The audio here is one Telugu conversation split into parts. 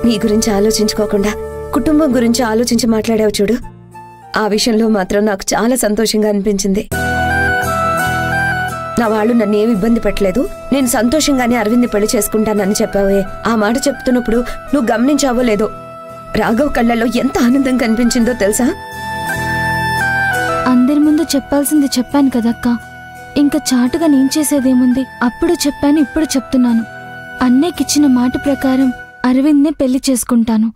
నీ గురించి ఆలోచించుకోకుండా కుటుంబం గురించి ఆలోచించి మాట్లాడావు చూడు, ఆ విషయంలో మాత్రం నాకు చాలా సంతోషంగా అనిపించింది. నా వాళ్ళు నన్ను ఏమి ఇబ్బంది పెట్టలేదు, నేను సంతోషంగానే అరవింద్ని పెళ్లి చేసుకుంటానని చెప్పావే. ఆ మాట చెప్తున్నప్పుడు నువ్వు గమనించావో లేదో, రాఘవ్ కళ్ళల్లో ఎంత ఆనందం కనిపించిందో తెలుసా? అందరి ముందు చెప్పాల్సింది చెప్పాను కదక్క, ఇంకా చాటుగా నేను చేసేదేముంది? అప్పుడు చెప్పాను, ఇప్పుడు చెప్తున్నాను. అన్నయ్యకిచ్చిన మాట ప్రకారం అరవింద్నే పెళ్లి చేసుకుంటాను.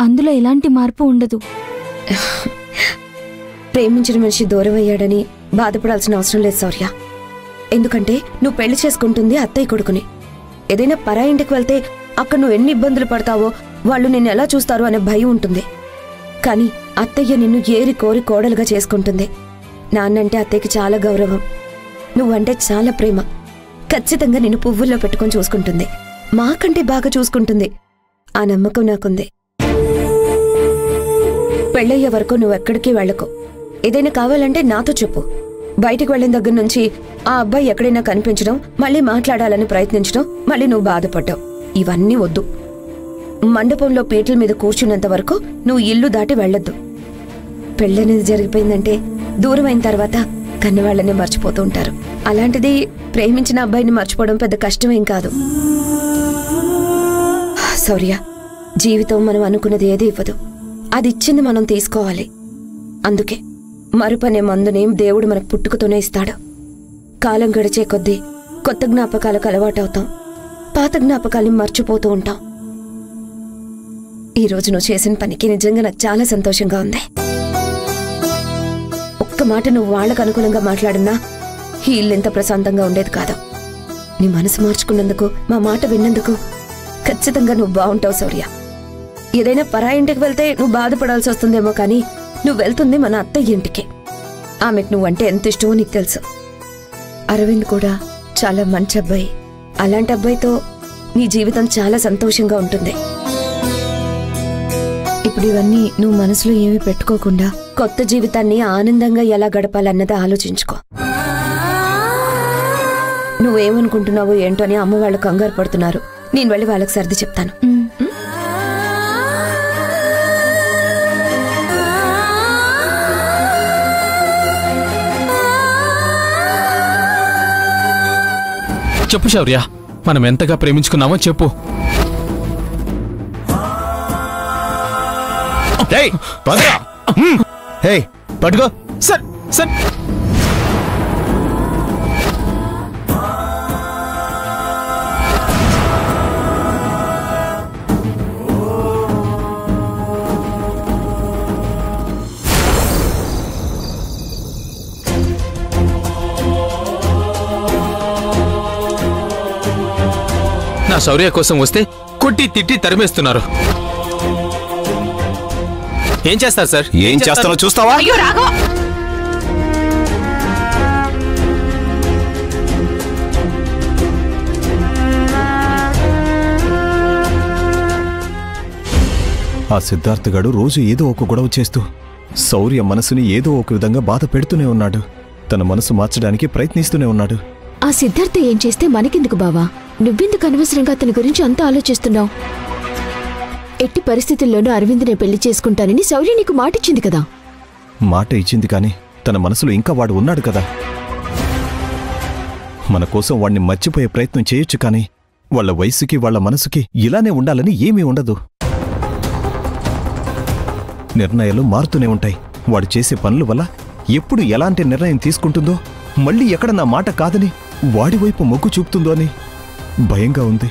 అందులో ఎలాంటి మార్పు ఉండదు. ప్రేమించిన మనిషి దూరం అయ్యాడని బాధపడాల్సిన అవసరం లేదు శౌర్య. ఎందుకంటే నువ్వు పెళ్లి చేసుకుంటుంది అత్తయ్య కొడుకుని. ఏదైనా పరా ఇంటికి వెళ్తే అక్కడ నువ్వు ఎన్ని ఇబ్బందులు పడతావో, వాళ్ళు నిన్ను ఎలా చూస్తారో అనే భయం ఉంటుంది. కానీ అత్తయ్య నిన్ను ఏరి కోరి కోడలుగా చేసుకుంటుంది. నాన్నంటే అత్తయ్యకి చాలా గౌరవం, నువ్వంటే చాలా ప్రేమ. ఖచ్చితంగా నిన్ను పువ్వుల్లో పెట్టుకొని చూసుకుంటుంది, మాకంటే బాగా చూసుకుంటుంది. ఆ నమ్మకం నాకుంది. పెళ్ళయ్యే వరకు నువ్వెక్కడికి వెళ్ళకు. ఏదైనా కావాలంటే నాతో చెప్పు. బయటికి వెళ్ళిన దగ్గర నుంచి ఆ అబ్బాయి ఎక్కడైనా కనిపించడం, మళ్ళీ మాట్లాడాలని ప్రయత్నించడం, మళ్ళీ నువ్వు బాధపడ్డావు. ఇవన్నీ వద్దు. మండపంలో పీటల మీద కూర్చున్నంత వరకు నువ్వు ఇల్లు దాటి వెళ్ళొద్దు. పెళ్ళనేది జరిగిపోయిందంటే దూరం అయిన తర్వాత కన్నవాళ్లనే మర్చిపోతూ ఉంటారు. అలాంటిది ప్రేమించిన అబ్బాయిని మర్చిపోవడం పెద్ద కష్టమేం కాదు. శౌర్య, జీవితం మనం అనుకున్నది ఏది ఇవ్వదు, అది ఇచ్చింది మనం తీసుకోవాలి. అందుకే మరుపనే మందునేం దేవుడు మనకు పుట్టుకతోనే ఇస్తాడు. కాలం గడిచే కొద్దీ కొత్త జ్ఞాపకాలకు అలవాటవుతాం, పాత జ్ఞాపకాల్ని మర్చిపోతూ ఉంటాం. ఈరోజు నువ్వు చేసిన పనికి నిజంగా నాకు చాలా సంతోషంగా ఉంది. ఒక్క మాట నువ్వు వాళ్లకు అనుకూలంగా మాట్లాడినా ఈ ఇల్లు ఎంత ప్రశాంతంగా ఉండేది కాదు. నీ మనసు మార్చుకున్నందుకు, మా మాట విన్నందుకు ఖచ్చితంగా నువ్వు బాగుంటావు శౌర్య. ఏదైనా పరాయి ఇంటికి వెళ్తే నువ్వు బాధపడాల్సి వస్తుందేమో, కానీ నువ్వు వెళ్తుంది మన అత్తయ్య ఇంటికి. ఆమెకు నువ్వంటే ఎంత ఇష్టమో నీకు తెలుసు. అరవింద్ కూడా చాలా మంచి అబ్బాయి. అలాంటి అబ్బాయితో నీ జీవితం చాలా సంతోషంగా ఉంటుంది. ఇప్పుడు ఇవన్నీ నువ్వు మనసులో ఏమీ పెట్టుకోకుండా కొత్త జీవితాన్ని ఆనందంగా ఎలా గడపాలన్నది ఆలోచించుకో. నువ్వేమనుకుంటున్నావో ఏంటో అని అమ్మ వాళ్ళు కంగారు పడుతున్నారు. నేను వెళ్ళి వాళ్ళకి సర్ది చెప్తాను. చెప్పు శౌర్య, మనం ఎంతగా ప్రేమించుకున్నామో చెప్పు. పట్టుకో సార్. సార్, నా శౌర్య కోసం వస్తే కొట్టి తిట్టి తరిమేస్తున్నారు. ఏం చేస్తారు సార్? ఏం చేస్తానో చూస్తావా? ఆ సిద్ధార్థగాడు రోజు ఏదో ఒక గొడవ చేస్తూ శౌర్య మనసుని ఏదో ఒక విధంగా బాధ పెడుతూనే ఉన్నాడు. తన మనసు మార్చడానికి ప్రయత్నిస్తూనే ఉన్నాడు. ఆ సిద్ధార్థ ఏం చేస్తే మనకెందుకు బావా? నువ్వెందుకు అనవసరంగా అతని గురించి అంతా ఆలోచిస్తున్నావు? ఎట్టి పరిస్థితుల్లోనూ అరవింద్నే పెళ్లి చేసుకుంటానని శౌర్య నీకు మాటిచ్చింది కదా. మాట ఇచ్చింది, కానీ తన మనసులో ఇంకా వాడు ఉన్నాడు కదా. మన కోసం వాణ్ణి మర్చిపోయే ప్రయత్నం చేయొచ్చు, కానీ వాళ్ల వయసుకి వాళ్ల మనసుకి ఇలానే ఉండాలని ఏమీ ఉండదు. నిర్ణయాలు మారుతూనే ఉంటాయి. వాడు చేసే పనుల వల్ల ఎప్పుడు ఎలాంటి నిర్ణయం తీసుకుంటుందో, మళ్ళీ ఎక్కడ నా మాట కాదని వాడివైపు మొగ్గు చూపుతుందో అని భయంగా ఉంది.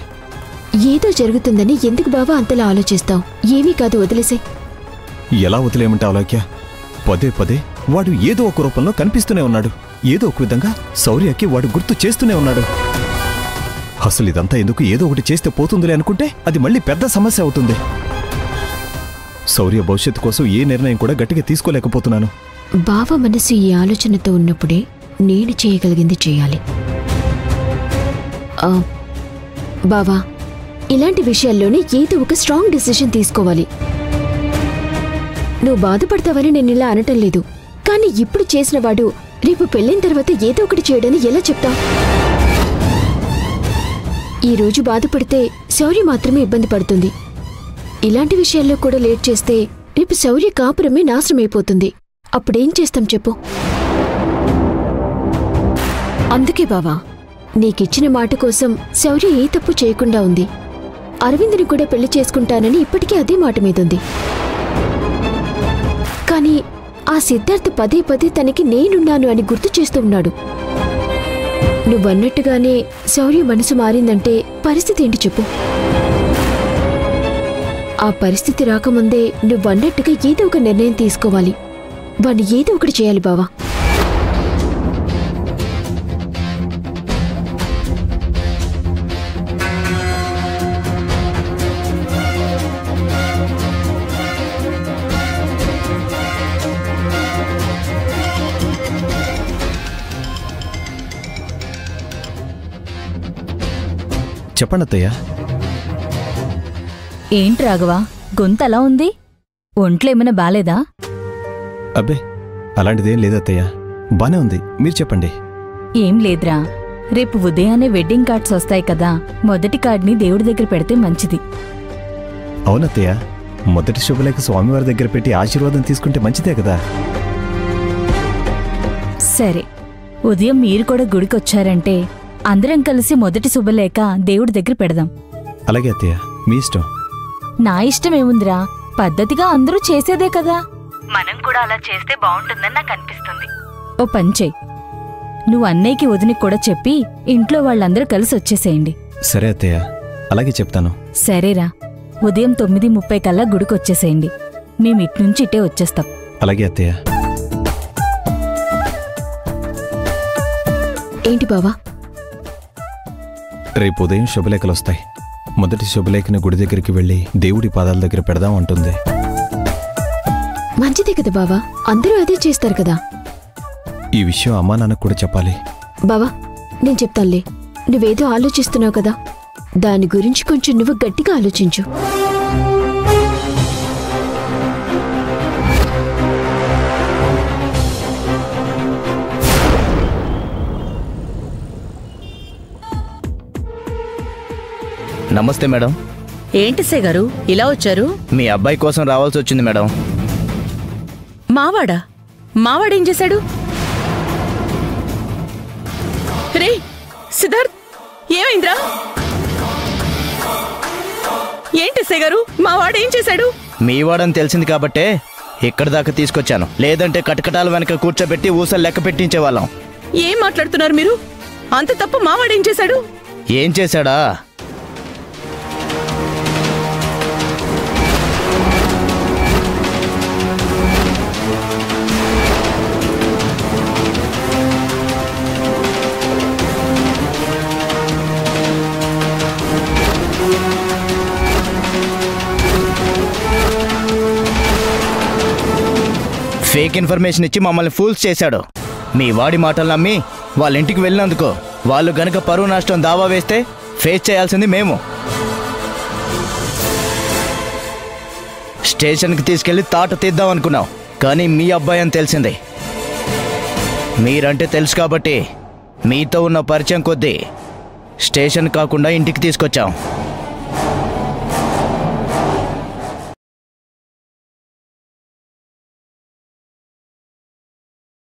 ఏదో జరుగుతుందని ఎందుకు బావా అంతలా ఆలోచిస్తావు? ఏమీ కాదు, వదిలేసే. ఎలా వదిలేయమంటావు లాక్య? పదే పదే వాడు ఏదో ఒక రూపంలో కనిపిస్తూనే ఉన్నాడు. ఏదో ఒక విధంగా శౌర్యకి వాడు గుర్తు చేస్తూనే ఉన్నాడు. అసలు ఇదంతా ఎందుకు? ఏదో ఒకటి చేస్తే పోతుందిలే అనుకుంటే అది మళ్ళీ పెద్ద సమస్య అవుతుంది. శౌర్య భవిష్యత్తు కోసం ఏ నిర్ణయం కూడా గట్టిగా తీసుకోలేకపోతున్నాను. బావ మనసు ఈ ఆలోచనతో ఉన్నప్పుడే నేను చేయగలిగింది చేయాలి. బావా, ఇలాంటి విషయాల్లోనే ఏదో ఒక స్ట్రాంగ్ డిసిషన్ తీసుకోవాలి. నువ్వు బాధపడతావని నేను ఇలా అనటం లేదు, కానీ ఇప్పుడు చేసిన వాడు రేపు పెళ్ళైన తర్వాత ఏదో ఒకటి చేయడని ఎలా చెప్తావు? ఈ రోజు బాధపడితే శౌర్య మాత్రమే ఇబ్బంది పడుతుంది. ఇలాంటి విషయాల్లో కూడా లేట్ చేస్తే రేపు శౌర్య కాపురమే నాశనమైపోతుంది. అప్పుడేం చేస్తాం చెప్పు? అందుకే బావా, నీకిచ్చిన మాట కోసం శౌర్య ఏ తప్పు చేయకుండా ఉంది. అరవింద్ని కూడా పెళ్లి చేసుకుంటానని ఇప్పటికీ అదే మాట మీదుంది. కానీ ఆ సిద్ధార్థ్ పదే పదే తనకి నేనున్నాను అని గుర్తు చేస్తూ ఉన్నాడు. నువ్వన్నట్టుగానే శౌర్య మనసు మారిందంటే పరిస్థితి ఏంటి చెప్పు? ఆ పరిస్థితి రాకముందే నువ్వన్నట్టుగా ఏదో ఒక నిర్ణయం తీసుకోవాలి. వాణ్ణి ఏదో ఒకటి చేయాలి బావా. చెప్పండి అత్తయ్య. ఏంటి రాఘవా, గొంతు అలా ఉంది? ఒంట్లో ఏమైనా బాలేదా? అబ్బే అలాంటిదేం లేదత్తయ్య, బానే ఉంది. మీరు చెప్పండి. ఏం లేదురా, రేపు ఉదయాన్నే వెడ్డింగ్ కార్డ్స్ వస్తాయి కదా, మొదటి కార్డ్ని దేవుడి దగ్గర పెడితే మంచిది. అవునత్తయ్య, మొదటి శుభలేఖ స్వామివారి దగ్గర పెట్టి ఆశీర్వాదం తీసుకుంటే మంచిదే కదా. సరే, ఉదయం మీరు కూడా గుడికొచ్చారంటే అందరం కలిసి మొదటి శుభలేఖ దేవుడి దగ్గర పెడదాం. అలాగే అత్తయ్య, మీ ఇష్టం. నా ఇష్టమేముందిరా, పద్ధతిగా అందరూ చేసేదే కదా, మనం కూడా అలా చేస్తే బాగుంటుందని నాకు అనిపిస్తుంది. ఓ పంచేయ్, నువ్వు అన్నయ్యకి వదినికి కూడా చెప్పి ఇంట్లో వాళ్ళందరూ కలిసి వచ్చేసేయండి. సరే అత్తయ్య, అలాగే చెప్తాను. సరేరా, ఉదయం 9:30 కల్లా గుడికొచ్చేసేయండి. మేం ఇట్నుంచి ఇటే వచ్చేస్తాం. అలాగే అత్తయ్య. ఏంటి బావా? రేపు ఉదయం శుభలేఖలు వస్తాయి. మొదటి శుభలేఖని గుడి దగ్గరికి వెళ్ళి దేవుడి పాదాల దగ్గర పెడదాం అంటుంది. మంచిదే కదా బావా, అందరూ అదే చేస్తారు కదా. ఈ విషయం అమ్మా నాన్నకు కూడా చెప్పాలి. బావా, నేను చెప్తానులే. నువ్వేదో ఆలోచిస్తున్నావు కదా, దాని గురించి కొంచెం నువ్వు గట్టిగా ఆలోచించు. నమస్తే మేడం. ఏంటి సే గారు ఇలా వచ్చారు? మీ అబ్బాయి కోసం రావాల్సి వచ్చింది మేడం. మావాడా? మావాడేం చేశాడు? రే సిద్ధార్థ్, ఏమైందిరా? ఏంటి సే గారు, మావాడేం చేశాడు? మీ వాడని తెలిసింది కాబట్టే ఇక్కడి దాకా తీసుకొచ్చాను. లేదంటే కటకటాల వెనక కూర్చోబెట్టి ఊసలు లెక్క పెట్టించేవాళ్ళం. ఏం మాట్లాడుతున్నారు మీరు? అంత తప్పు మావాడేం చేశాడు? ఏం చేశాడా? ఫేక్ ఇన్ఫర్మేషన్ ఇచ్చి మమ్మల్ని ఫూల్స్ చేశాడు. మీ వాడి మాటలు నమ్మి వాళ్ళ ఇంటికి వెళ్ళినందుకు వాళ్ళు గనక పరువు నష్టం దావా వేస్తే ఫేస్ చేయాల్సింది మేము. స్టేషన్కి తీసుకెళ్లి తాట తీద్దాం అనుకున్నాం, కానీ మీ అబ్బాయి అని తెలిసింది. మీరంటే తెలుసు కాబట్టి మీతో ఉన్న పరిచయం కొద్దీ స్టేషన్ కాకుండా ఇంటికి తీసుకొచ్చాం.